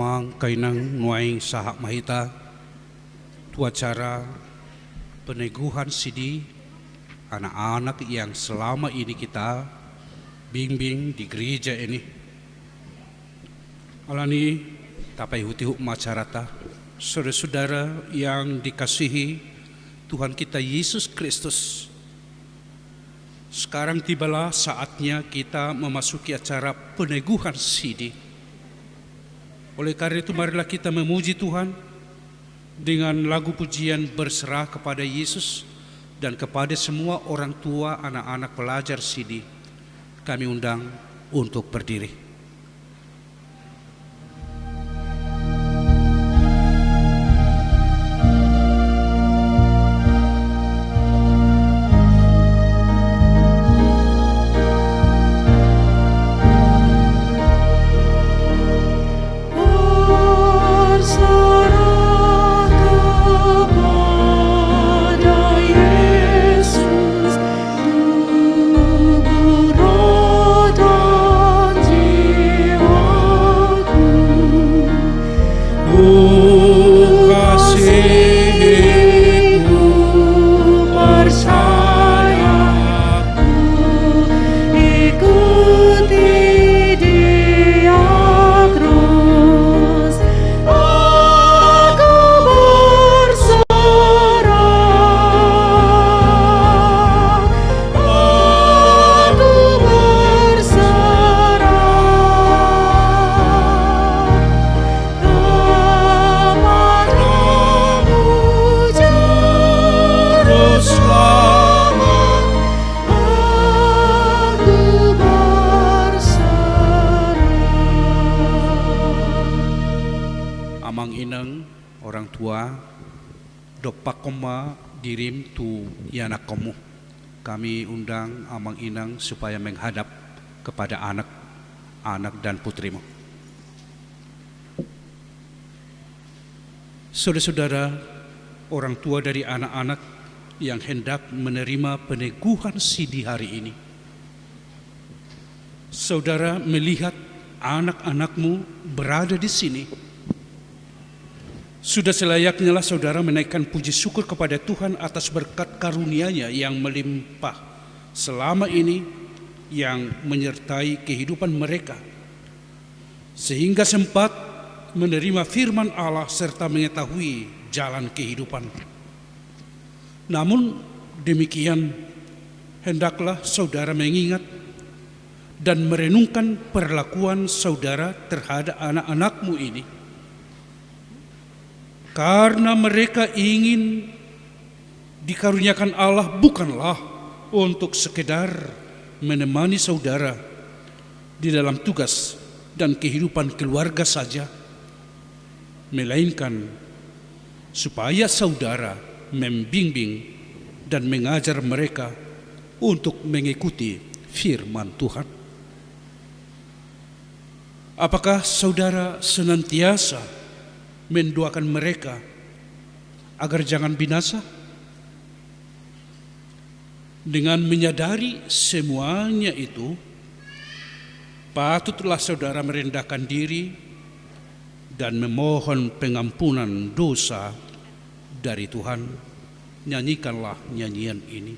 amang kainang nuaing sahak mahita tu acara peneguhan sidi anak-anak yang selama ini kita bimbing di gereja ini. Alani tapai hutihu macarata saudara-saudara yang dikasihi Tuhan kita Yesus Kristus. Sekarang tibalah saatnya kita memasuki acara peneguhan sidi. Oleh karena itu marilah kita memuji Tuhan dengan lagu pujian berserah kepada Yesus dan kepada semua orang tua anak-anak pelajar sidi. Kami undang untuk berdiri. Amang inang orang tua dopak koma dirim tu yanak kamu. Kami undang amang inang supaya menghadap kepada anak dan putrimu. Saudara-saudara, orang tua dari anak-anak yang hendak menerima peneguhan sidi hari ini. Saudara melihat anak-anakmu berada di sini. Sudah selayaknya lah saudara menaikkan puji syukur kepada Tuhan atas berkat karunia-Nya yang melimpah selama ini yang menyertai kehidupan mereka, sehingga sempat menerima firman Allah serta mengetahui jalan kehidupan. Namun demikian, hendaklah saudara mengingat dan merenungkan perlakuan saudara terhadap anak-anakmu ini. Karena mereka ingin dikaruniakan Allah bukanlah untuk sekedar menemani saudara di dalam tugas dan kehidupan keluarga saja, melainkan supaya saudara membimbing dan mengajar mereka untuk mengikuti firman Tuhan. Apakah saudara senantiasa mendoakan mereka agar jangan binasa? Dengan menyadari semuanya itu, patutlah saudara merendahkan diri dan memohon pengampunan dosa dari Tuhan. Nyanyikanlah nyanyian ini.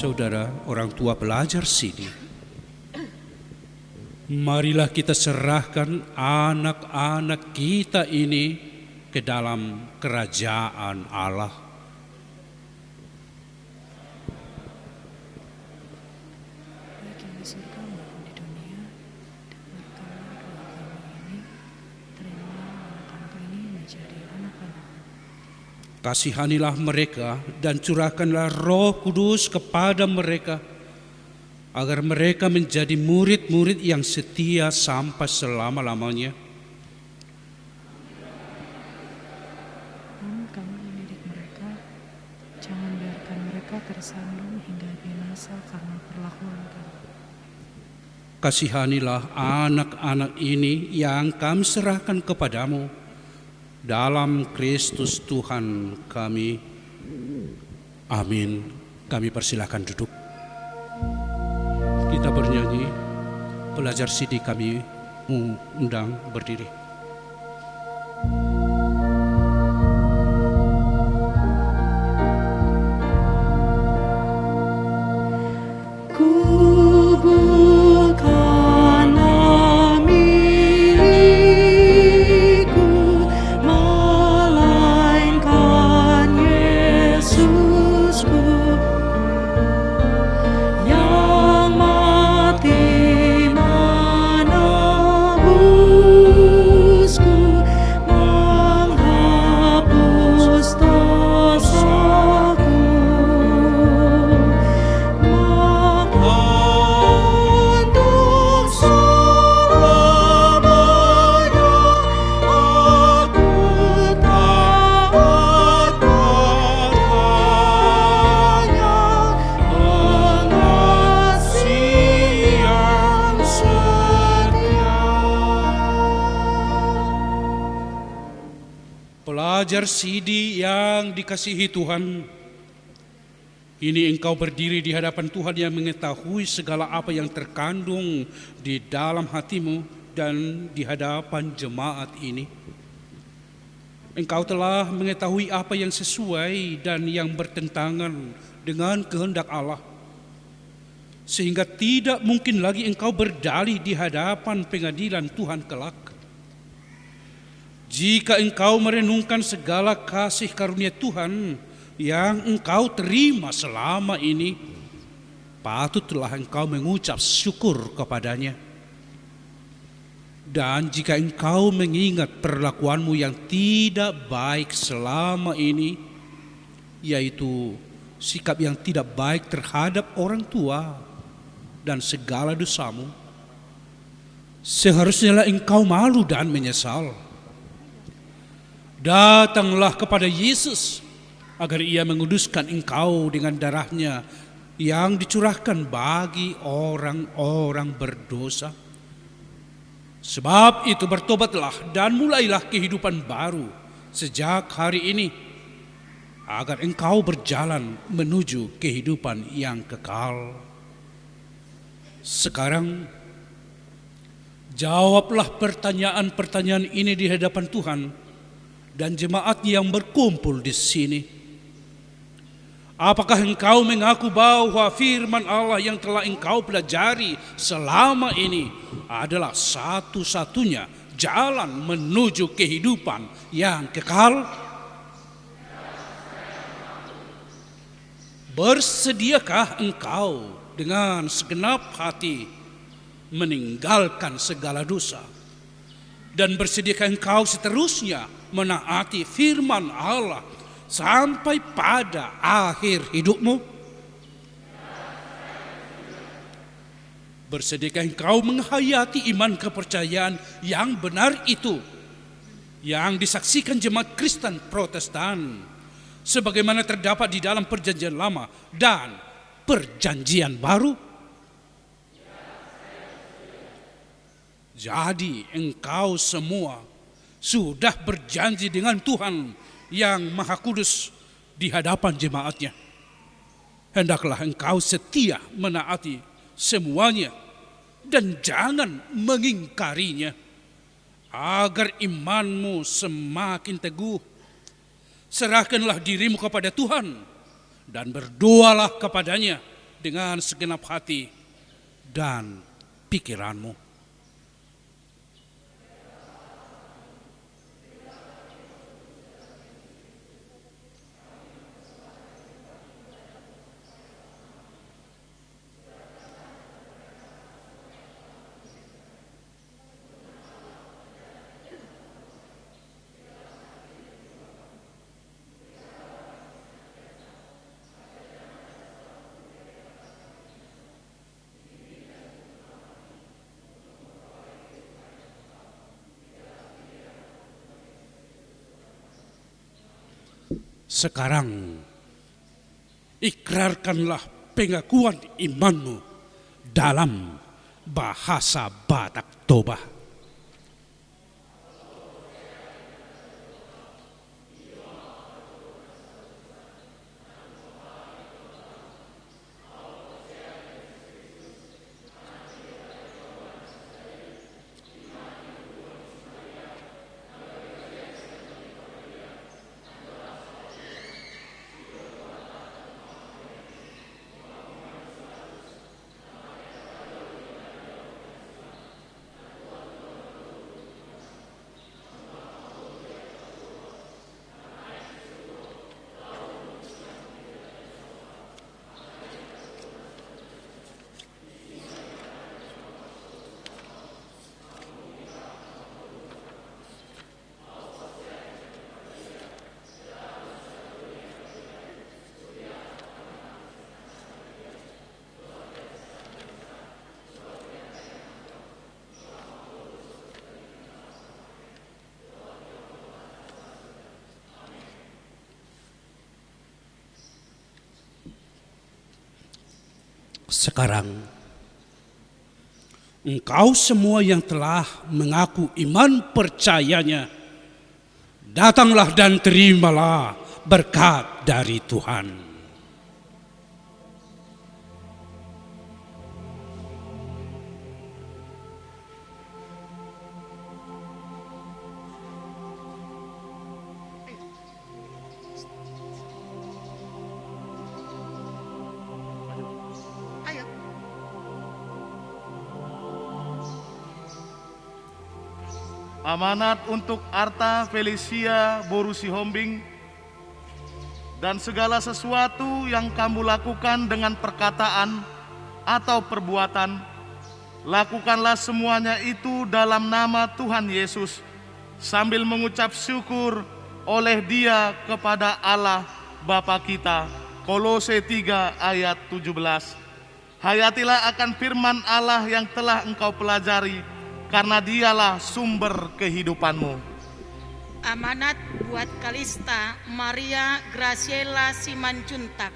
Saudara orang tua pelajar sini, marilah kita serahkan anak-anak kita ini ke dalam kerajaan Allah. Baik yang di surga maupun di dunia, dengarkanlah doa kami ini, terimalah anak-anak ini menjadi anak-anak. Kasihanilah mereka dan curahkanlah Roh Kudus kepada mereka, agar mereka menjadi murid-murid yang setia sampai selama-lamanya. Namun kami mendidik mereka, jangan biarkan mereka tersandung hingga binasa karena perlakuan kami. Kasihanilah anak-anak ini yang kami serahkan kepadamu dalam Kristus Tuhan kami. Amin. Kami persilahkan duduk. Kita bernyanyi, pelajar CD kami undang berdiri. Pelajar CD yang dikasihi Tuhan, ini engkau berdiri di hadapan Tuhan yang mengetahui segala apa yang terkandung di dalam hatimu dan di hadapan jemaat ini. Engkau telah mengetahui apa yang sesuai dan yang bertentangan dengan kehendak Allah, sehingga tidak mungkin lagi engkau berdalih di hadapan pengadilan Tuhan kelak. Jika engkau merenungkan segala kasih karunia Tuhan yang engkau terima selama ini, patutlah engkau mengucap syukur kepadanya. Dan jika engkau mengingat perlakuanmu yang tidak baik selama ini, yaitu sikap yang tidak baik terhadap orang tua dan segala dosamu, seharusnya engkau malu dan menyesal. Datanglah kepada Yesus agar ia menguduskan engkau dengan darahnya yang dicurahkan bagi orang-orang berdosa. Sebab itu bertobatlah dan mulailah kehidupan baru sejak hari ini, agar engkau berjalan menuju kehidupan yang kekal. Sekarang jawablah pertanyaan-pertanyaan ini di hadapan Tuhan dan jemaat yang berkumpul di sini. Apakah engkau mengaku bahwa firman Allah yang telah engkau pelajari selama ini adalah satu-satunya jalan menuju kehidupan yang kekal? Bersediakah engkau dengan segenap hati meninggalkan segala dosa? Dan bersediakah engkau seterusnya menaati firman Allah sampai pada akhir hidupmu? Bersediakah engkau menghayati iman kepercayaan yang benar itu, yang disaksikan jemaat Kristen Protestan, sebagaimana terdapat di dalam Perjanjian Lama dan Perjanjian Baru? Jadi engkau semua sudah berjanji dengan Tuhan yang Maha Kudus di hadapan jemaatnya. Hendaklah engkau setia menaati semuanya dan jangan mengingkarinya, agar imanmu semakin teguh. Serahkanlah dirimu kepada Tuhan dan berdoalah kepadanya dengan segenap hati dan pikiranmu. Sekarang, ikrarkanlah pengakuan imanmu dalam bahasa Batak Toba. Sekarang, engkau semua yang telah mengaku iman percayanya, datanglah dan terimalah berkat dari Tuhan. Amanat untuk Arta Felicia Borusi Hombing dan segala sesuatu yang kamu lakukan dengan perkataan atau perbuatan, lakukanlah semuanya itu dalam nama Tuhan Yesus sambil mengucap syukur oleh Dia kepada Allah Bapa kita. Kolose 3 ayat 17. Hayatilah akan firman Allah yang telah engkau pelajari, karena Dialah sumber kehidupanmu. Amanat buat Kalista Maria Graciela Simanjuntak.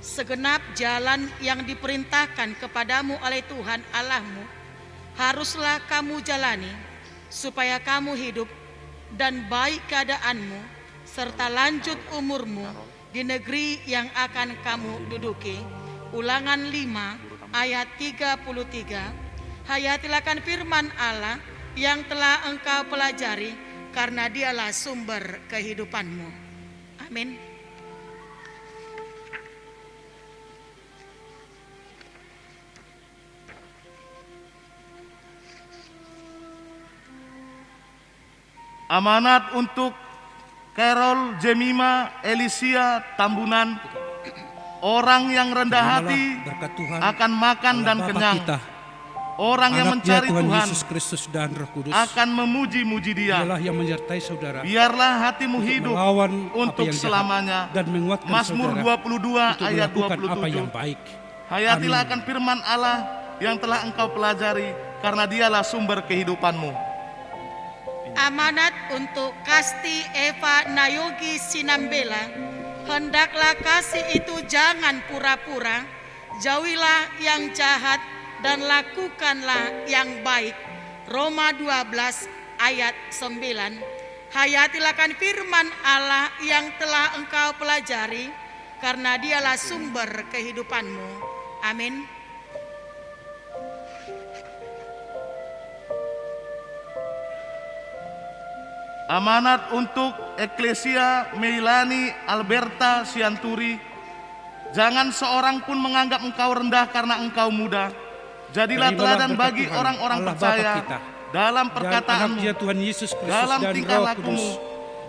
Segenap jalan yang diperintahkan kepadamu oleh Tuhan Allahmu haruslah kamu jalani, supaya kamu hidup dan baik keadaanmu serta lanjut umurmu di negeri yang akan kamu duduki. Ulangan 5 ayat 33. Hayatilah akan firman Allah yang telah engkau pelajari, karena Dialah sumber kehidupanmu. Amin. Amanat untuk Carol Jemima Elisia Tambunan, orang yang rendah hati Berkat Tuhan, akan makan Allah dan Bapa kenyang. kita, Orang yang anaknya mencari Tuhan Tuhan Yesus Kristus dan Roh Kudus akan memuji-muji Dia. Dialah yang menyertai saudara Biarlah hatimu untuk hidup melawan apa untuk yang jahat selamanya. dan menguatkan Mazmur saudara 22 untuk ayat melakukan apa yang 27. baik. Hayatilah Amin. akan firman Allah yang telah engkau pelajari, karena Dialah sumber kehidupanmu. Amanat untuk Kasti Eva Nayogi Sinambela. Hendaklah kasih itu jangan pura-pura, jauhilah yang jahat dan lakukanlah yang baik. Roma 12 ayat 9. Hayatilah akan firman Allah yang telah engkau pelajari, karena Dialah sumber kehidupanmu. Amin. Amanat untuk Eklesia Meilani Alberta Sianturi, Jangan seorang pun menganggap engkau rendah karena engkau muda. Jadilah Terimalah teladan berkat bagi Tuhan, orang-orang Allah percaya Bapa kita, dalam dan perkataanmu, Anak Dia Tuhan Yesus Kristus dalam dan tingkah Roh lakumu, Kudus.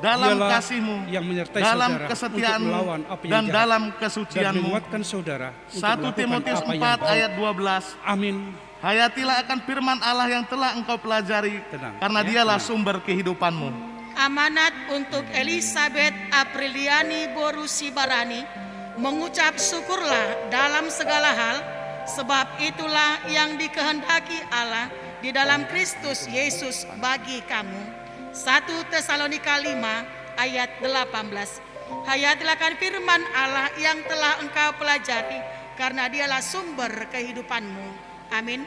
dalam Dialah kasihmu, yang menyertai dalam saudara kesetiaanmu, untuk melawan apa yang dan jahat, dalam dan kesucianmu. menguatkan saudara untuk 1 melakukan Timotius apa yang 4 baik. ayat 12. Amin. Hayatilah akan firman Allah yang telah engkau pelajari, Tenang, karena ya, dialah tenang. sumber kehidupanmu. Amanat untuk Elizabeth Apriliani Borusi Barani, mengucap syukurlah dalam segala hal, sebab itulah yang dikehendaki Allah di dalam Kristus Yesus bagi kamu. 1 Tesalonika 5 ayat 18. Hayatilah akan firman Allah yang telah engkau pelajari, karena dialah sumber kehidupanmu. Amin.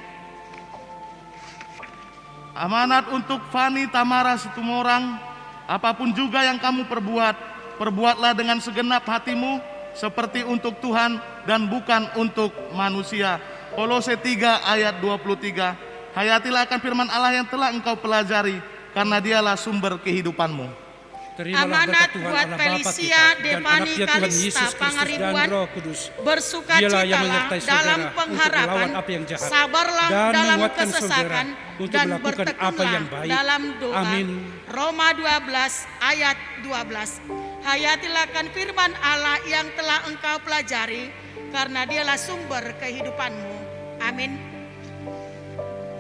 Amanat untuk Fani Tamara Situmorang, apapun juga yang kamu perbuat, perbuatlah dengan segenap hatimu, seperti untuk Tuhan dan bukan untuk manusia. Kolose 3 ayat 23. Hayatilah akan firman Allah yang telah engkau pelajari, karena dialah sumber kehidupanmu. Terimalah Amanat berkat Tuhan buat Allah Bapa Felicia kita dan Devani Anak Dia Tuhan Kalista Yesus Kristus dan Pangaribuan, Roh Kudus. bersukacitalah Dialah yang menyertai saudara dalam untuk pengharapan, melawan apa yang jahat, sabarlah dan dalam menguatkan kesesakan, saudara untuk dan melakukan apa bertekunlah yang baik. dalam doa. Amin. Roma 12 ayat 12. Hayatilah akan firman Allah yang telah engkau pelajari, karena dialah sumber kehidupanmu. Amin.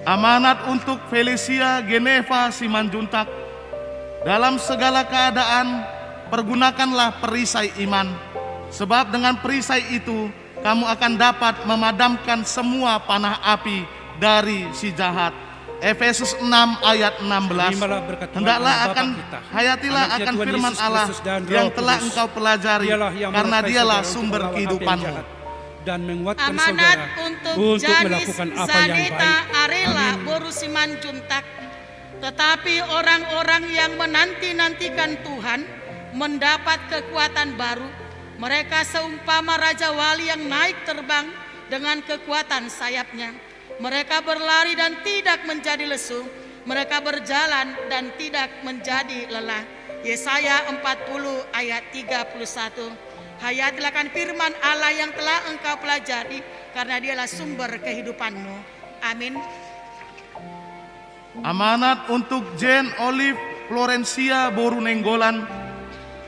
Amanat untuk Felicia Geneva Simanjuntak, dalam segala keadaan pergunakanlah perisai iman, sebab dengan perisai itu kamu akan dapat memadamkan semua panah api dari si jahat. Efesus 6 ayat 16. Terimalah berkat Tuhan Hendaklah Allah Bapa akan kita, hayatilah Anak Dia akan Tuhan firman Yesus Allah Kristus dan Roh yang telah Kudus. engkau pelajari, Dialah yang karena menyertai dialah saudara untuk sumber melawan apa yang kehidupanmu. jahat, dan menguatkan Amanat saudara untuk untuk Janis melakukan apa yang Zaneta baik. Arela Amin. Borusiman Juntak. Tetapi orang-orang yang menanti-nantikan Tuhan mendapat kekuatan baru. Mereka seumpama Raja Wali yang naik terbang dengan kekuatan sayapnya. Mereka berlari dan tidak menjadi lesu. Mereka berjalan dan tidak menjadi lelah. Yesaya 40 ayat 31. Hayatilah akan firman Allah yang telah engkau pelajari, karena dialah sumber kehidupanmu. Amin. Amanat untuk Jane Olive Florencia Borunenggolan.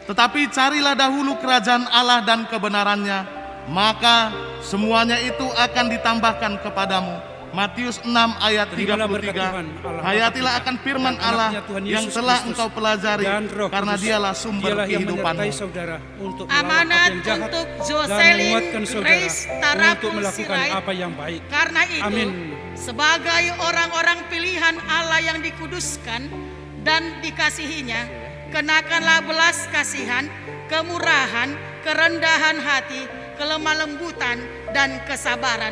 Tetapi carilah dahulu kerajaan Allah dan kebenarannya, maka semuanya itu akan ditambahkan kepadamu. Matius 6 ayat Terimalah berkat 33. Tuhan Allah Hayatilah Bapa akan kita firman dan Allah Anak Dia Tuhan yang Yesus telah Kristus engkau pelajari, dan Roh karena Kudus. dialah sumber Dialah yang kehidupanmu. menyertai saudara untuk melawan apa Amanat yang jahat, untuk dan Jocelyn menguatkan saudara Grace Tarapul untuk melakukan Sirait. apa yang baik. Karena itu, Amin. sebagai orang-orang pilihan Allah yang dikuduskan dan dikasihinya, kenakanlah belas kasihan, kemurahan, kerendahan hati, kelemah lembutan, dan kesabaran.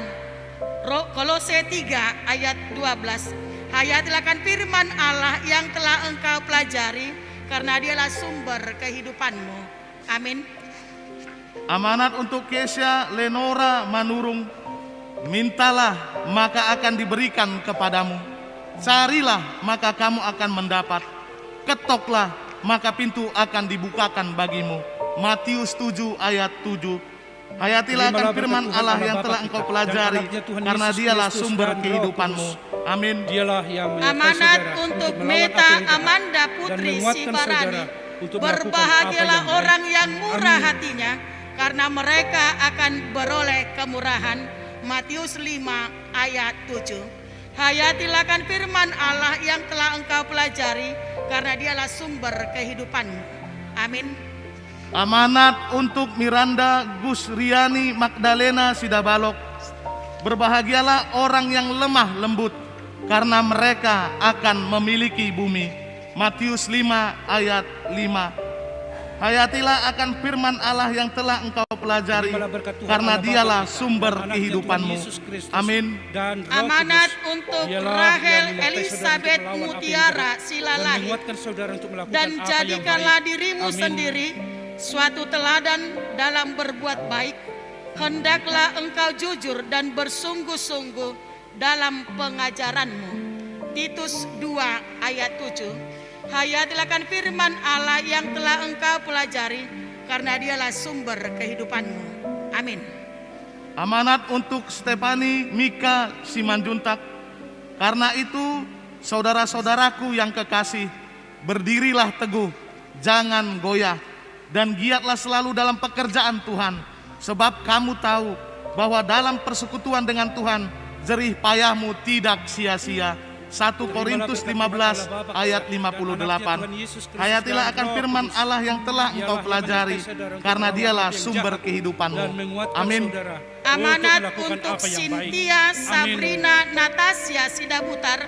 Kolose 3 ayat 12. Hayatilah akan firman Allah yang telah engkau pelajari, karena dialah sumber kehidupanmu. Amin. Amanat untuk Kesia Lenora Manurung. Mintalah maka akan diberikan kepadamu. Carilah maka kamu akan mendapat. Ketoklah maka pintu akan dibukakan bagimu. Matius 7 ayat 7. Hayatilah akan Terimalah firman berkat Tuhan Allah Allah yang Bapa telah kita engkau dan pelajari, Anak Dia Tuhan karena Yesus dialah Kristus sumber dan Roh kehidupanmu. Kudus. Amin. Dialah yang menyertai Amanat saudara untuk melawan Meta apa yang jahat, Amanda dan Putri menguatkan Sibarani. saudara untuk melakukan Berbahagialah apa yang orang baik. yang murah Amin. hatinya, karena mereka akan beroleh kemurahan. Matius 5 ayat 7. Hayatilah akan firman Allah yang telah engkau pelajari, karena dialah sumber kehidupanmu. Amin. Amanat untuk Miranda Gusriani Magdalena Sidabalok. Berbahagialah orang yang lemah lembut, karena mereka akan memiliki bumi. Matius 5 ayat 5. Hayatilah akan firman Allah yang telah engkau pelajari, Terimalah berkat Tuhan karena Allah Bapa dialah kita sumber dan Anak Dia kehidupanmu. Tuhan Yesus Kristus Amin. dan Roh Amanat Kudus. untuk Dialah Rahel yang menyertai saudara Elizabeth untuk melawan apa yang Mutiara jahat, dan Silalahit. menguatkan saudara untuk melakukan Dan apa yang jadikanlah baik. dirimu Amin. sendiri suatu teladan dalam berbuat baik. Hendaklah engkau jujur dan bersungguh-sungguh dalam pengajaranmu. Titus 2 ayat 7. Hayatilah akan firman Allah yang telah engkau pelajari, karena dialah sumber kehidupanmu. Amin. Amanat untuk Stefani Mika Simanjuntak. Karena itu, saudara-saudaraku yang kekasih, berdirilah teguh, jangan goyah, dan giatlah selalu dalam pekerjaan Tuhan, sebab kamu tahu bahwa dalam persekutuan dengan Tuhan, jerih payahmu tidak sia-sia. 1 Korintus 15 ayat 58. Hayatilah akan firman Allah yang telah engkau pelajari, karena dialah sumber kehidupanmu. Amin. Amanat untuk Cynthia Sabrina Natasha Sidabutar.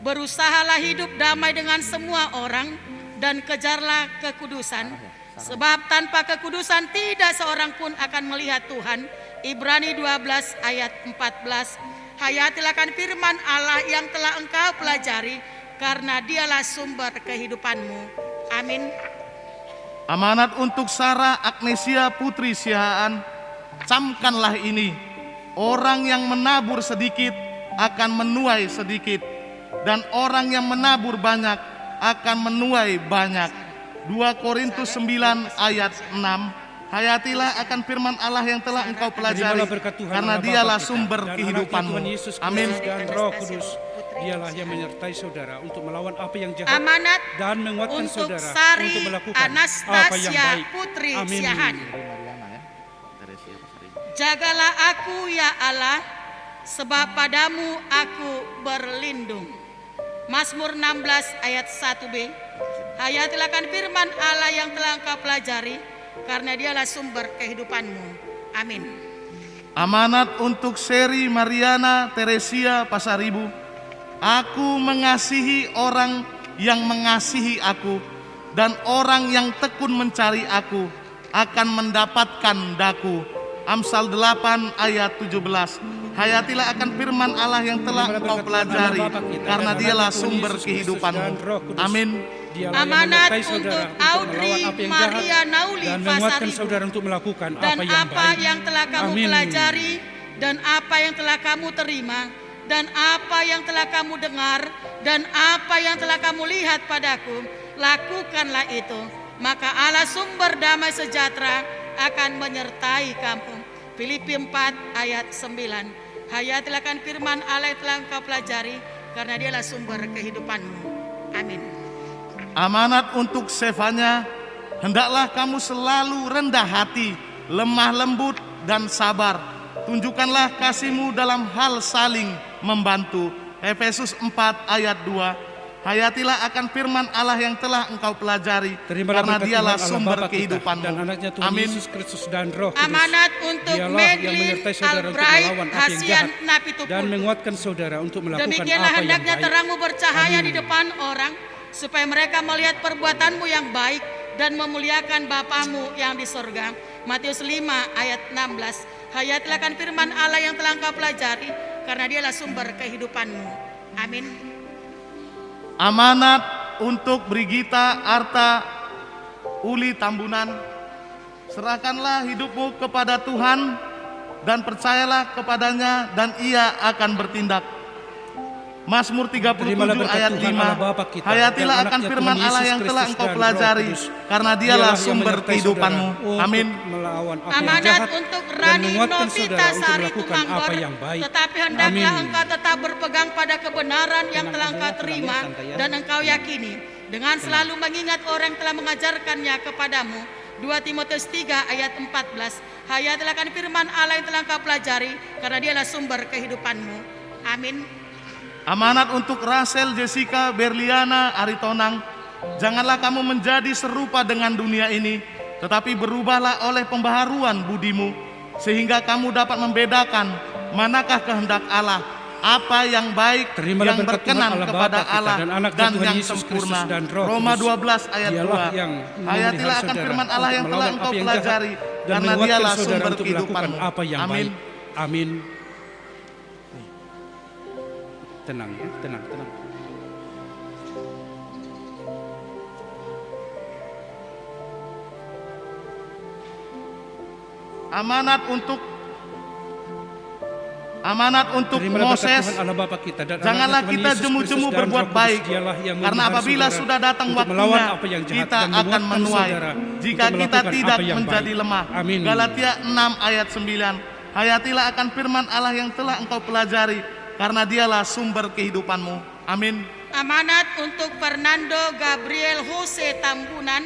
Berusahalah hidup damai dengan semua orang dan kejarlah kekudusan, sebab tanpa kekudusan tidak seorang pun akan melihat Tuhan. Ibrani 12 ayat 14. Hayatilah akan firman Allah yang telah engkau pelajari, karena dialah sumber kehidupanmu. Amin. Amanat untuk Sarah Agnesia Putri Sihaan. Camkanlah ini, orang yang menabur sedikit akan menuai sedikit, dan orang yang menabur banyak akan menuai banyak. 2 Korintus 9 ayat 6. Hayatilah akan firman Allah yang telah engkau pelajari, karena dialah sumber kehidupanmu. Amin. Dan Roh Kudus, dialah yang menyertai saudara untuk melawan apa yang jahat Amanat dan menguatkan untuk saudara Sari untuk melakukan apa yang Anastasia baik. Putri Amin. Siahan. Jagalah aku ya Allah, sebab padamu aku berlindung. Mazmur 16 ayat 1b. Hayatilah akan firman Allah yang telah engkau pelajari, karena dialah sumber kehidupanmu. Amin. Amanat untuk Seri Mariana Teresia Pasaribu. Aku mengasihi orang yang mengasihi aku, dan orang yang tekun mencari aku akan mendapatkan daku. Amsal 8 ayat 17. Hayatilah akan firman Allah yang telah engkau pelajari, karena dialah sumber kehidupanmu. Amin. Amanat untuk Audrey Maria Nauli dan menguatkan Pasaribu. saudara untuk melakukan Dan apa yang apa baik. yang telah kamu Amin. pelajari, dan apa yang telah kamu terima, dan apa yang telah kamu dengar, dan apa yang telah kamu lihat padaku, lakukanlah itu. Maka Allah sumber damai sejahtera akan menyertai kamu. Filipi 4 ayat 9. Hayatilah akan firman Allah yang telah engkau pelajari, karena dialah sumber kehidupanmu. Amin. Amanat untuk Sefanya. Hendaklah kamu selalu rendah hati, lemah lembut dan sabar. Tunjukkanlah kasihmu dalam hal saling membantu. Efesus 4 ayat 2. Hayatilah akan firman Allah yang telah engkau pelajari, Terimalah karena berkat dialah Tuhan Allah sumber Bapa kita kehidupanmu. dan anaknya Tuhan Amin. Yesus Kristus dan Roh Kudus. Amanat untuk Dialah yang Medlin menyertai saudara untuk Albright melawan apa yang Hasian jahat dan Napitupul. menguatkan saudara untuk melakukan Demikianlah apa yang hendaknya baik. terangmu bercahaya Amin. di depan orang, supaya mereka melihat perbuatanmu yang baik dan memuliakan Bapamu yang di sorga. Matius 5 ayat 16. Hayatilah akan firman Allah yang telah engkau pelajari, karena dialah sumber kehidupanmu. Amin. Amanat untuk Brigita Arta Uli Tambunan. Serahkanlah hidupmu kepada Tuhan dan percayalah kepadanya, dan ia akan bertindak. Mazmur 37 Terimalah berkat ayat Tuhan 5. Allah Bapa kita Hayatilah dan akan anaknya firman Tuhan Allah Yesus yang telah Kristus engkau dan Roh pelajari, Kudus. karena dialah Dialah yang sumber menyertai kehidupanmu. saudara untuk Amin. melawan apa yang Amanat jahat untuk dan Rani menguatkan Novita saudara untuk Sari melakukan Tumanggor, apa yang baik. tetapi hendaklah Amin. engkau tetap berpegang pada kebenaran yang telah engkau terima dan engkau yakini, dengan selalu mengingat orang yang telah mengajarkannya kepadamu. 2 Timotius 3 ayat 14. Hayatilah akan firman Allah yang telah engkau pelajari, karena dialah sumber kehidupanmu. Amin. Amanat untuk Rachel Jessica Berliana Aritonang. Janganlah kamu menjadi serupa dengan dunia ini, tetapi berubahlah oleh pembaharuan budimu, sehingga kamu dapat membedakan manakah kehendak Allah, apa yang baik, Terimalah yang berkat berkenan Tuhan Allah kepada Bapa kita Allah, dan anaknya dan Tuhan yang Yesus sempurna. Kristus dan Roh Roma Kudus. 12 ayat Dialah 2. yang Hayatilah memelihara akan saudara firman Allah untuk yang telah melawan engkau apa yang jahat pelajari, dan karena menguatkan dialah saudara sumber untuk melakukan kehidupanmu. apa yang Amin. baik. Amin. Tenang ya, tenang. Amanat untuk Terimalah berkat Moses, Tuhan Allah Bapa kita dan janganlah anaknya Tuhan kita Yesus jemu-jemu Kristus dan berbuat Roh Kudus. baik, Dialah yang karena memelihara apabila saudara sudah datang untuk melawan waktunya, apa yang jahat kita dan akan menguatkan menuai. saudara Jika untuk kita melakukan tidak apa yang menjadi baik. lemah. Amin. Galatia 6 ayat 9. Hayatilah akan firman Allah yang telah engkau pelajari, karena dialah sumber kehidupanmu. Amin. Amanat untuk Fernando Gabriel Jose Tambunan.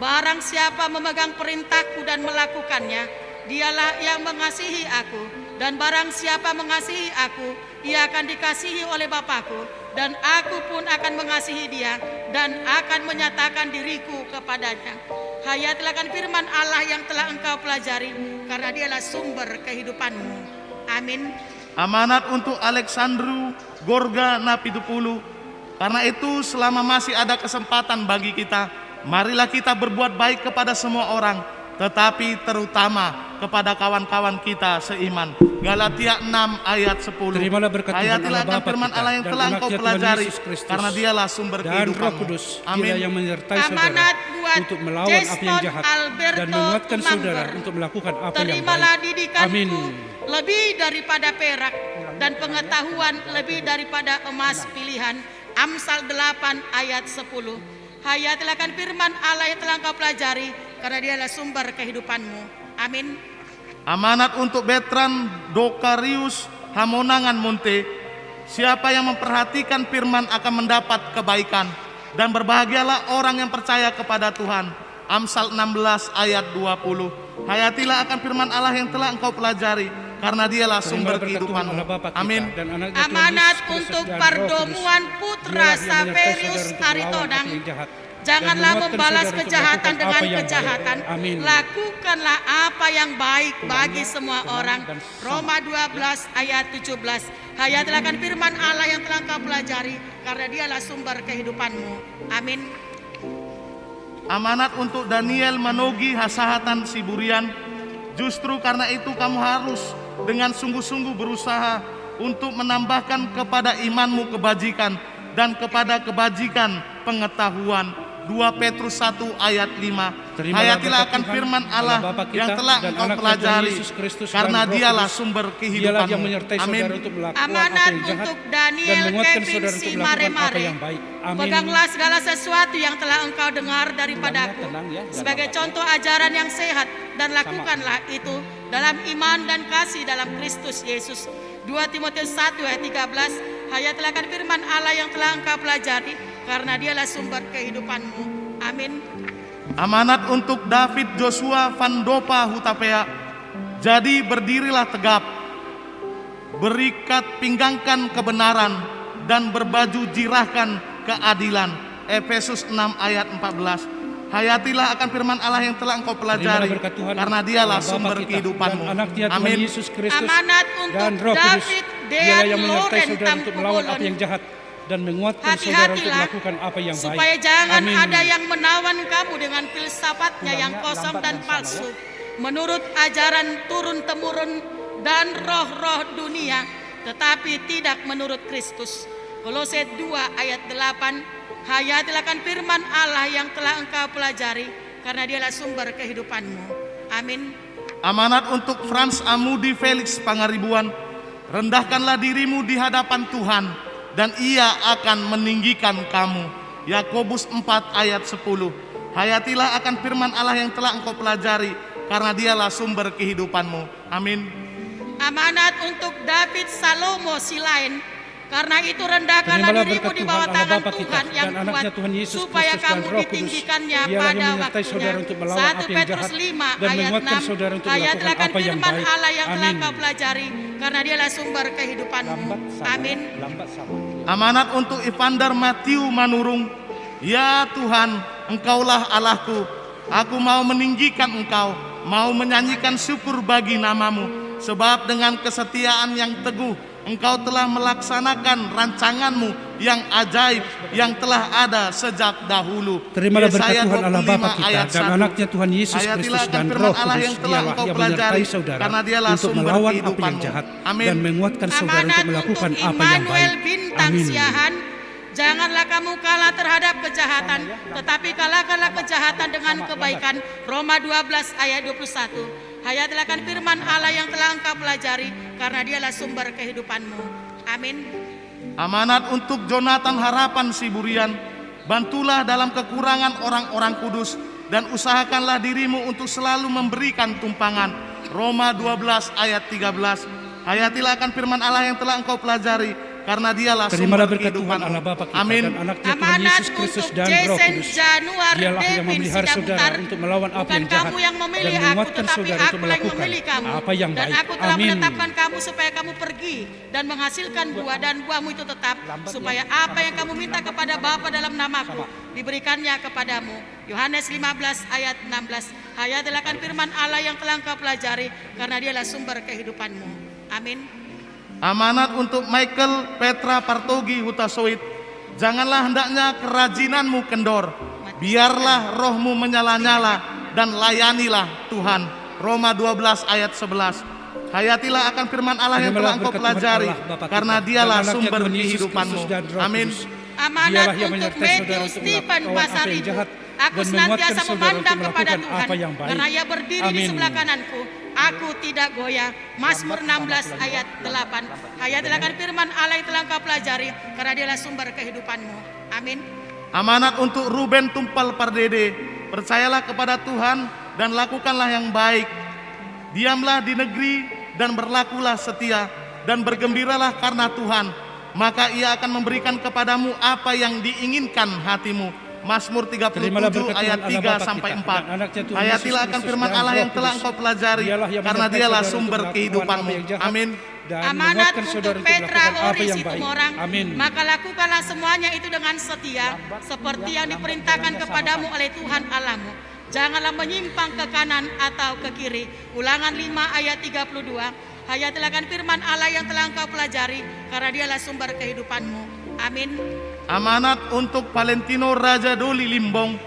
Barang siapa memegang perintahku dan melakukannya, dialah yang mengasihi aku. Dan barang siapa mengasihi aku, ia akan dikasihi oleh Bapakku. Dan aku pun akan mengasihi dia dan akan menyatakan diriku kepadanya. Hayatilah akan firman Allah yang telah engkau pelajari, karena dialah sumber kehidupanmu. Amin. Amanat untuk Alexandru Gorga Napidupulu. Karena itu selama masih ada kesempatan bagi kita, marilah kita berbuat baik kepada semua orang, tetapi terutama kepada kawan-kawan kita seiman. Galatia 6 ayat 10. Terimalah berkat Tuhan Hayatilah Allah akan Bapa firman kita Allah yang dan telah engkau anaknya Tuhan pelajari, Yesus Kristus karena dialah sumber dan kehidupanmu. Roh Kudus. Dialah Amin. yang menyertai saudara Amanat buat untuk melawan apa yang Jason jahat Alberto dan menguatkan saudara Tumangber. untuk melakukan apa yang Terimalah baik. didikanku Amin. lebih daripada perak dan pengetahuan lebih daripada emas pilihan. Amsal 8 ayat 10. Hayatilah akan firman Allah yang telah engkau pelajari, karena dialah sumber kehidupanmu. Amin. Amanat untuk Bertrand Dokarius Hamonangan Monte. Siapa yang memperhatikan firman akan mendapat kebaikan, dan berbahagialah orang yang percaya kepada Tuhan. Amsal 16 ayat 20. Hayatilah akan firman Allah yang telah engkau pelajari, karena dialah sumber Terimalah berkat Tuhan kehidupanmu. Allah Bapa kita Amin. dan anaknya Tuhan Amanat Yesus Kristus untuk dan Roh Kudus. Pardomuan Putra Dialah yang menyertai Saverius saudara untuk melawan Aritodang. apa yang jahat Janganlah dan menguatkan membalas saudara untuk kejahatan melakukan dengan apa yang baik. kejahatan. Amin. Lakukanlah apa yang baik bagi semua orang. dan sama. Roma 12 ayat 17. Hayatilah akan firman Allah yang telah engkau pelajari, karena dialah sumber kehidupanmu. Amin. Amanat untuk Daniel Manogi Hasahatan Siburian. Justru karena itu kamu harus dengan sungguh-sungguh berusaha untuk menambahkan kepada imanmu kebajikan, dan kepada kebajikan pengetahuan. 2 Petrus 1 ayat 5. Terimalah Hayatilah berkat akan Tuhan, firman Allah Allah Bapa kita, yang telah dan engkau anaknya Tuhan pelajari, Yesus Kristus dan karena Roh dialah Kudus. sumber Dialah yang kehidupanmu. menyertai Amin. saudara untuk melakukan Amanat apa yang jahat untuk dan Daniel menguatkan Kevin saudara untuk si melakukan apa Mare-Mare. yang baik. Amin. Peganglah segala sesuatu yang telah engkau dengar daripadaku Tenang ya, sebagai jangan contoh ajaran yang sehat, dan lakukanlah itu dalam iman dan kasih dalam Kristus Yesus. 2 Timotius 1 ayat 13. Hayatilah akan firman Allah yang telah engkau pelajari, karena dialah sumber kehidupanmu. Amin. Amanat untuk David Joshua Van Dopa Hutapea. Jadi berdirilah tegap, berikat pinggangkan kebenaran, dan berbaju jirahkan keadilan. Efesus 6 ayat 14. Hayatilah akan firman Allah yang telah engkau pelajari, Terimalah berkat Tuhan, karena dialah Allah Bapa sumber kita, kehidupanmu. dan anaknya Tuhan Amin. Yesus Kristus Amanat untuk dan Roh Kudus. David Dialah Dean yang menyertai Loren saudara untuk melawan apa yang jahat dan menguatkan saudara untuk Hati-hatilah melakukan apa yang baik. supaya jangan Amin. ada yang menawan kamu dengan filsafatnya yang Ulangnya kosong lambat dan dan palsu, salah, menurut ajaran turun-temurun dan roh-roh dunia, tetapi tidak menurut Kristus. Kolose 2 ayat 8. Hayatilah akan firman Allah yang telah engkau pelajari, karena dialah sumber kehidupanmu. Amin. Amanat untuk Frans Amudi Felix Pangaribuan. Rendahkanlah dirimu di hadapan Tuhan, dan Ia akan meninggikan kamu. Yakobus 4 ayat 10. Hayatilah akan firman Allah yang telah engkau pelajari, karena dialah sumber kehidupanmu. Amin. Amanat untuk David Salomo Silain. Karena itu rendahkanlah Terimalah dirimu berkat di Tuhan, bawah Allah tangan Bapa kita, Tuhan yang dan anaknya kuat, Tuhan Yesus supaya Kristus dan kamu Roh Kudus. ditinggikannya Dialah yang pada menyertai waktunya. saudara untuk melawan 1 apa yang Petrus jahat 5 dan ayat menguatkan 6. saudara untuk melakukan Hayatilah akan apa yang firman baik. Allah yang telah Amin. kau pelajari, karena dialah sumber kehidupanmu. Lambat sabar, Amin. lambat sabar. Amanat untuk Evander Matthew Manurung. Ya Tuhan, Engkaulah Allahku. Aku mau meninggikan Engkau, mau menyanyikan syukur bagi namamu. Sebab dengan kesetiaan yang teguh, Engkau telah melaksanakan rancanganmu yang ajaib, yang telah ada sejak dahulu. Terimalah berkat Yesaya Tuhan Allah 25 Bapa kita ayat dan 1. anaknya Tuhan Yesus Hayatilah Kristus akan dan firman Roh Allah Kudus. yang telah Dialah engkau yang pelajari, menyertai saudara karena dialah untuk sumber melawan apa yang kehidupanmu. jahat Amin. dan menguatkan saudara Amanat untuk melakukan untuk apa yang Immanuel baik. Bintang Amin. Siahan. Janganlah kamu kalah terhadap kejahatan, tetapi kalahkanlah kejahatan dengan kebaikan. Roma 12 ayat 21. Hayatilah akan firman Allah yang telah engkau pelajari, karena dialah sumber kehidupanmu. Amin. Amanat untuk Jonathan Harapan Siburian, bantulah dalam kekurangan orang-orang kudus dan usahakanlah dirimu untuk selalu memberikan tumpangan. Roma 12 ayat 13. Hayatilah akan firman Allah yang telah engkau pelajari, karena dialah Terimalah sumber berkat Tuhan kehidupanmu. Allah Bapa kita Amin. dan anaknya Tuhan Amanat Yesus Kristus untuk dan Roh Jason Kudus. Januar Dialah yang Devin memelihara saudara Sidaputar. untuk melawan apa Bukan yang jahat kamu yang memilih dan aku, menguatkan tetapi saudara aku untuk yang melakukan memilih kamu. apa yang Dan baik. aku telah Amin. menetapkan kamu supaya kamu pergi dan menghasilkan buah, dan buahmu itu tetap, supaya apa yang kamu minta kepada Bapa dalam namaku diberikannya kepadamu. Yohanes 15 ayat 16. Hayatilah akan firman Allah yang telah engkau pelajari, karena dialah sumber kehidupanmu. Amin. Amanat untuk Michael Petra Partogi Hutasoit, janganlah hendaknya kerajinanmu kendor, biarlah rohmu menyala-nyala dan layanilah Tuhan. Roma 12 ayat 11. Hayatilah akan firman Allah yang telah engkau pelajari, karena dialah sumber kehidupanmu. Amin. Amanat untuk Matthew Stephen Basari. Aku senantiasa memandang kepada Tuhan, karena ia berdiri di sebelah kananku. Aku tidak goyah. Mazmur 16 ayat 8. Hayatilah akan firman Allah yang telah engkau pelajari, karena dialah sumber kehidupanmu. Amin. Amanat untuk Ruben Tumpal Pardede, percayalah kepada Tuhan dan lakukanlah yang baik. Diamlah di negeri dan berlakulah setia, dan bergembiralah karena Tuhan, maka ia akan memberikan kepadamu apa yang diinginkan hatimu. Mazmur 37 ayat 3 sampai 4. Hayatilah akan firman Allah yang telah engkau pelajari, karena dialah sumber kehidupanmu. Amin. Amanat untuk Petra Ori Situmorang, maka lakukanlah semuanya itu dengan setia, seperti yang diperintahkan kepadamu oleh Tuhan Allahmu. Janganlah menyimpang ke kanan atau ke kiri. Ulangan 5 ayat 32. Hayatilah akan firman Allah yang telah engkau pelajari, karena dialah sumber kehidupanmu. Amin. Amanat untuk Valentino Raja Doli Limbong,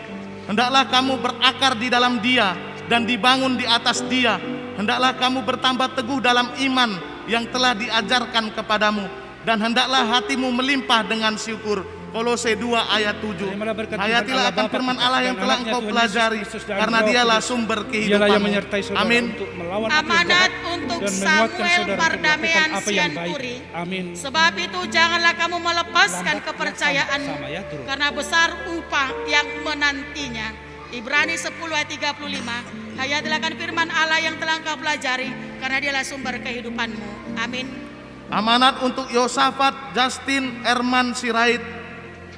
hendaklah kamu berakar di dalam Dia dan dibangun di atas Dia. Hendaklah kamu bertambah teguh dalam iman yang telah diajarkan kepadamu, dan hendaklah hatimu melimpah dengan syukur. Kolose 2 ayat 7. Hayatilah akan firman Allah yang telah engkau pelajari, karena dialah sumber kehidupanmu. Amin. Amanat untuk Samuel Pardamaian Sianturi. Sebab itu janganlah kamu melepaskan kepercayaanmu, karena besar upah yang menantinya. Ibrani 10 ayat 35. Hayatilah akan firman Allah yang telah engkau pelajari, karena dialah sumber kehidupanmu. Amin. Amanat untuk Yosafat Justin Erman Sirait,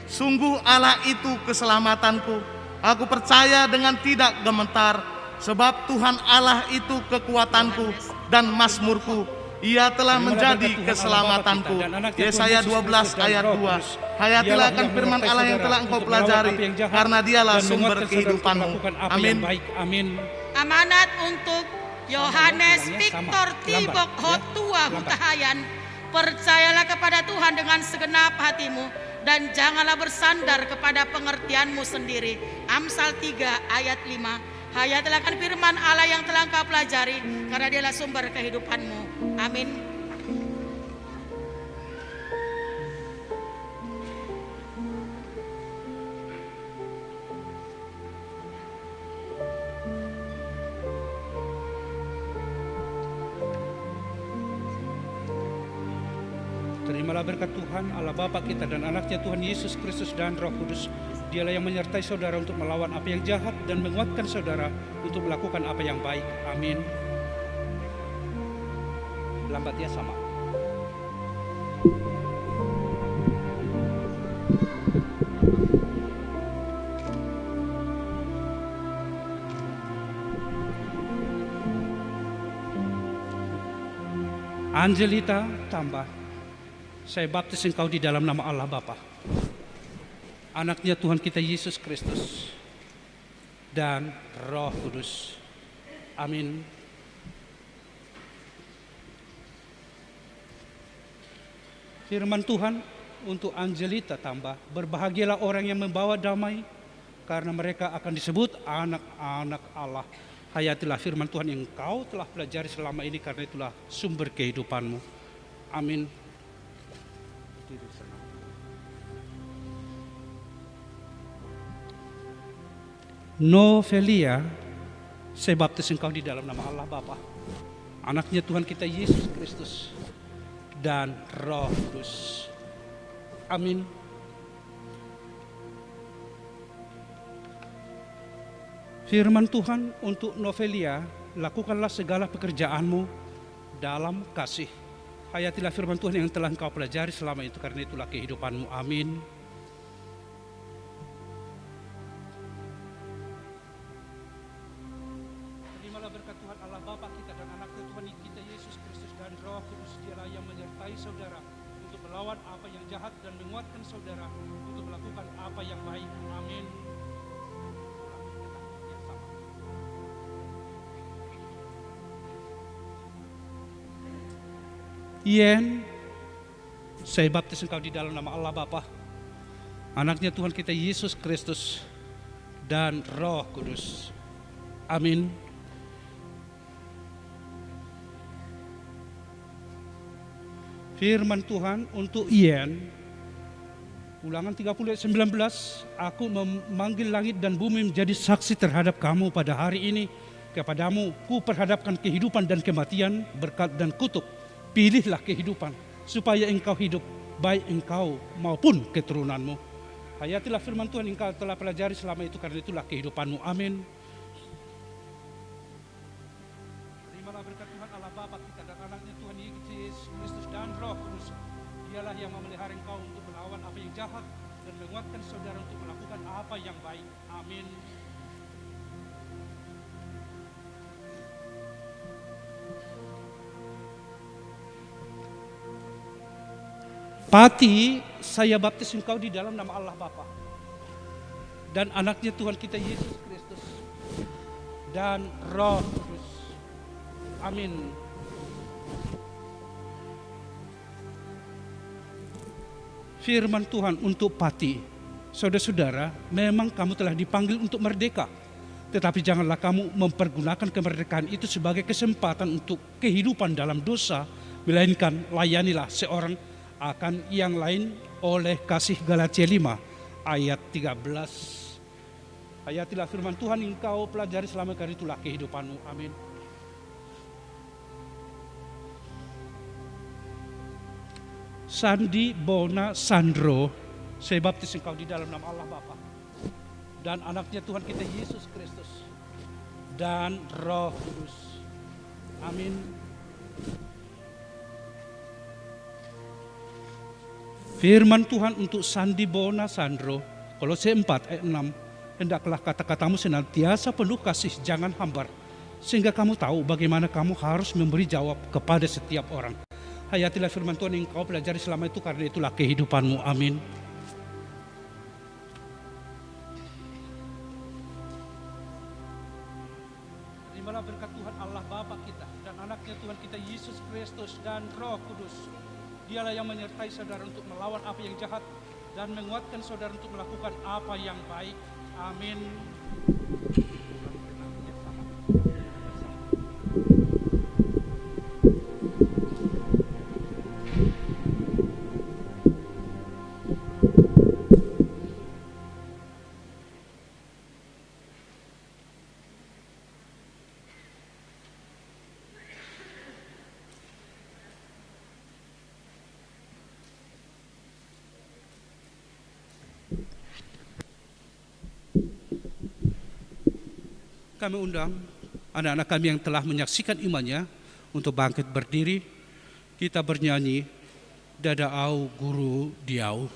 sungguh Allah itu keselamatanku. Aku percaya dengan tidak gemetar, sebab Tuhan Allah itu kekuatanku dan mazmurku. Ia telah menjadi keselamatanku. Yesaya 12 ayat 2. Hayatilah akan firman Allah yang telah engkau pelajari, karena dialah sumber kehidupanmu. Amin. Amanat untuk Yohanes Victor Tibok Hotua Hutahayan, percayalah kepada Tuhan dengan segenap hatimu, dan janganlah bersandar kepada pengertianmu sendiri. Amsal 3 ayat 5. Hayatilah akan firman Allah yang telah engkau pelajari, karena dialah sumber kehidupanmu. Amin. Terimalah berkat Tuhan Allah Bapa kita dan anaknya Tuhan Yesus Kristus dan Roh Kudus. Dialah yang menyertai saudara untuk melawan apa yang jahat dan menguatkan saudara untuk melakukan apa yang baik. Amin. Lambat ya sama. Angelita tambah. Saya baptis engkau di dalam nama Allah Bapa, anaknya Tuhan kita Yesus Kristus, dan Roh Kudus. Amin. Firman Tuhan untuk Angelita tambah. Berbahagialah orang yang membawa damai, karena mereka akan disebut anak-anak Allah. Hayatilah firman Tuhan yang kau telah pelajari selama ini, karena itulah sumber kehidupanmu. Amin. Novelia, saya baptis engkau di dalam nama Allah Bapa, Anaknya Tuhan kita Yesus Kristus, dan Roh Kudus. Amin. Firman Tuhan untuk Novelia, lakukanlah segala pekerjaanmu dalam kasih. Hayatilah firman Tuhan yang telah engkau pelajari selama itu, karena itulah kehidupanmu. Amin. Terimalah berkat Tuhan Allah Bapa kita dan anaknya Tuhan kita Yesus Kristus dan Roh Kudus. Dialah yang menyertai saudara untuk melawan apa yang jahat dan menguatkan saudara untuk melakukan apa yang baik. Amin. Yen, saya baptis engkau di dalam nama Allah Bapa, anaknya Tuhan kita Yesus Kristus, dan Roh Kudus. Amin. Firman Tuhan untuk Yen, Ulangan 30 ayat 19, aku memanggil langit dan bumi menjadi saksi terhadap kamu pada hari ini. Kepadamu ku perhadapkan kehidupan dan kematian, berkat dan kutuk. Pilihlah kehidupan, supaya engkau hidup, baik engkau maupun keturunanmu. Hayatilah firman Tuhan yang engkau telah pelajari selama itu, karena itulah kehidupanmu. Amin. Terimalah berkat Tuhan Allah Bapa kita dan anaknya Tuhan Yesus Kristus dan Roh Kudus. Dialah yang memelihara engkau untuk melawan apa yang jahat dan menguatkan saudara untuk melakukan apa yang baik. Amin. Pati, saya baptis engkau di dalam nama Allah Bapa dan anaknya Tuhan kita Yesus Kristus dan Roh Kudus. Amin. Firman Tuhan untuk Pati, saudara-saudara, memang kamu telah dipanggil untuk merdeka, tetapi janganlah kamu mempergunakan kemerdekaan itu sebagai kesempatan untuk kehidupan dalam dosa, melainkan layanilah seorang akan yang lain oleh kasih. Galatia 5 ayat 13. Hayatilah firman Tuhan yang engkau pelajari selama hari itulah kehidupanmu. Amin. Sandi Bona Sandro, saya baptis engkau di dalam nama Allah Bapa dan anaknya Tuhan kita Yesus Kristus dan Roh Kudus. Amin. Firman Tuhan untuk Sandi Bona Sandro, Kolose 4 ayat 6, hendaklah kata-katamu senantiasa penuh kasih, jangan hambar, sehingga kamu tahu bagaimana kamu harus memberi jawab kepada setiap orang. Hayatilah firman Tuhan yang kau pelajari selama itu, karena itulah kehidupanmu. Amin. Terimalah berkat Tuhan Allah Bapa kita dan anaknya Tuhan kita Yesus Kristus dan Roh Kudus. Dialah yang menyertai saudara untuk melawan apa yang jahat dan menguatkan saudara untuk melakukan apa yang baik. Amin. Kami undang anak-anak kami yang telah menyaksikan imannya untuk bangkit berdiri. Kita bernyanyi Dada Au Guru Diau.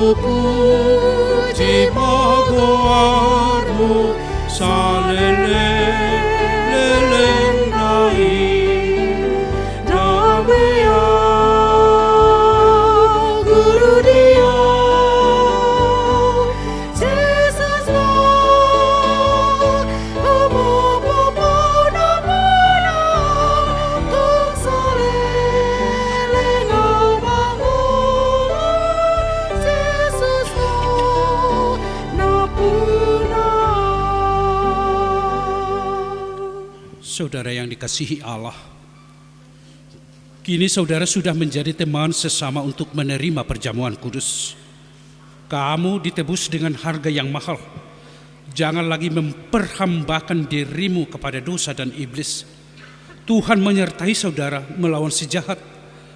Puji bagoarmu salele lelengai damea guru dia Jesus amo popona mona tung salele ngamamu Jesus Saudara yang dikasihi Allah, kini saudara sudah menjadi teman sesama untuk menerima perjamuan kudus. Kamu ditebus dengan harga yang mahal. Jangan lagi memperhambakan dirimu kepada dosa dan iblis. Tuhan menyertai saudara melawan si jahat,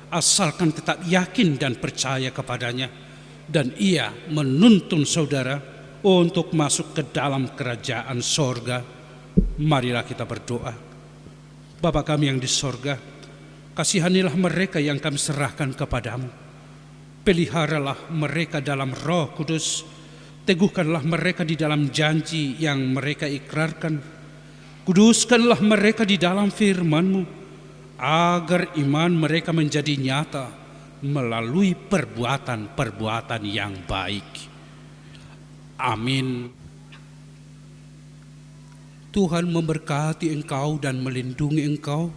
asalkan tetap yakin dan percaya kepadanya. Dan Ia menuntun saudara untuk masuk ke dalam kerajaan sorga. Marilah kita berdoa. Bapa kami yang di sorga, kasihanilah mereka yang kami serahkan kepadamu. Peliharalah mereka dalam Roh Kudus. Teguhkanlah mereka di dalam janji yang mereka ikrarkan. Kuduskanlah mereka di dalam firman-Mu, agar iman mereka menjadi nyata melalui perbuatan-perbuatan yang baik. Amin. Tuhan memberkati engkau dan melindungi engkau.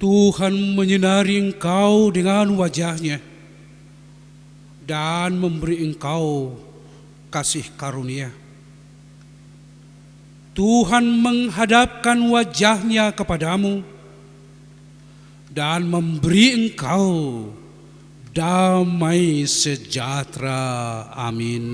Tuhan menyinari engkau dengan wajah-Nya dan memberi engkau kasih karunia. Tuhan menghadapkan wajah-Nya kepadamu dan memberi engkau damai sejahtera. Amin.